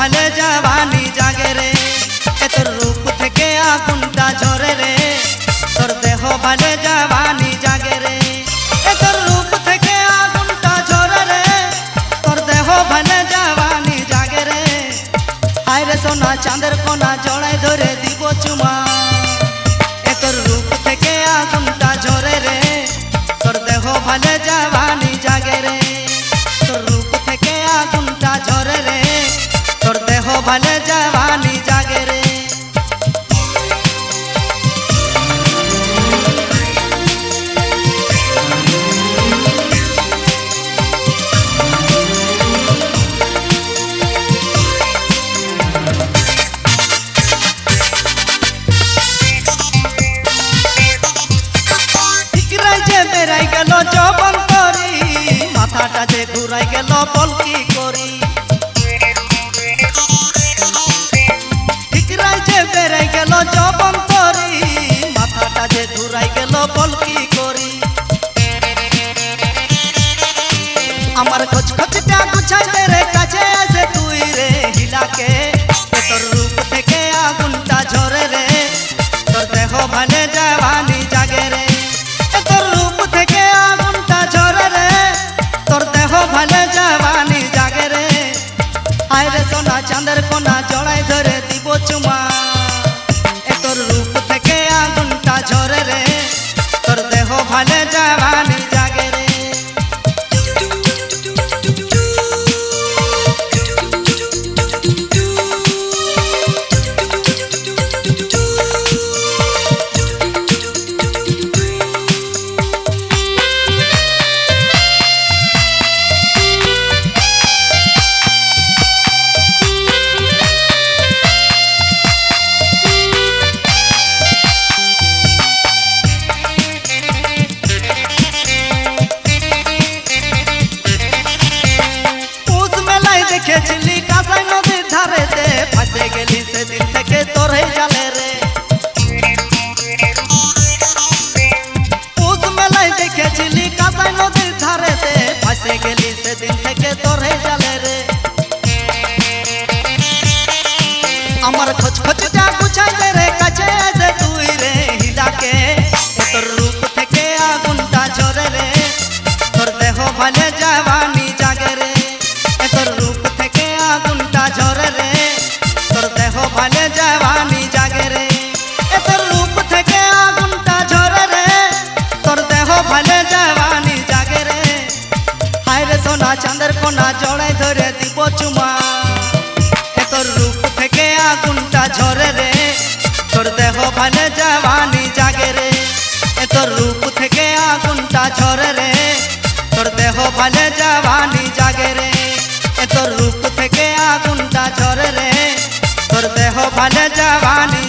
ভালে জওয়ানি জাগে রে তোর রূপ থেকে আগুনটা ঝরে রে তোর দেহ ভালে জওয়ানি জাগে রে তোর রূপ থেকে আগুনটা ঝরে রে তোর দেহ ভালে জওয়ানি জাগে রে হায় রে সোনা চাঁদের কোনা জড়াই ধরে দিব চুমা তোর রূপ থেকে আগুনটা ঝরে রে তোর দেহ ভালে জওয়ানি জাগে রে তোর রূপ থেকে আগুনটা ঝরে রে তোর দেহ ভালে জওয়ানি জাগে রে বেড়াই গেল জবন করি মাথাটা যে ঘুরাই গেল বল কি করি ঠিকরাই যে বেড়াই গেল জবন করি মাথাটা যে ঘুরাই গেল বল কি করি আমার খোঁজ খোঁজটা গুছাই দে রে কাছে আসে তুই রে হিলাকে তোর রূপ থেকে আগুনটা ঝরে রে তোর দেহ ভালে জওয়ানি জাগে রে তোর রূপ থেকে আগুনটা ঝরে রে তোর দেহ ভালে জওয়ানি জাগে রে হায় রে সোনা চাঁদের কোনা জড়াই ধরে দিব চুমা তোর রূপ থেকে আগুনটা ঝরে রে তোর দেহ ভালে জওয়ানি জাগে রে দেখেছিলি কাঁসাই নদীর ধারেতে ফাঁসে গেলি সেদিন থেকে তোর হয়ে জালে রে পুষ মেলায় দেখেছিলি কাঁসাই নদীর ধারেতে ফাঁসে গেলি সেদিন থেকে তোর হয়ে জালে রে আমার খোঁজ খোঁজটা গুছাই দে রে কাছে এসে তুই রে হিলাকে তোর রূপ থেকে আগুনটা ঝরে রে তোর দেহ ভালে জওয়ানি জাগে রে তোর রূপ থেকে আগুনটা ঝরে রে তোর দেহ ভালে জওয়ানি জাগে রে তোর রূপ থেকে আগুনটা ঝরে রে তোর দেহ ভালে জওয়ানি জাগে রে হায় রে সোনা চাঁদের কোনা জড়াই ধরে দিব চুমা তোর রূপ থেকে আগুনটা ঝরে রে তোর দেহ ভালে জওয়ানি জাগে রে তোর রূপ থেকে আগুনটা ঝরে রে তোর দেহ ভালে জওয়ানি জাগে রে তোর রূপ থেকে আগুনটা ঝরে রে তোর দেহ ভালে জওয়ানি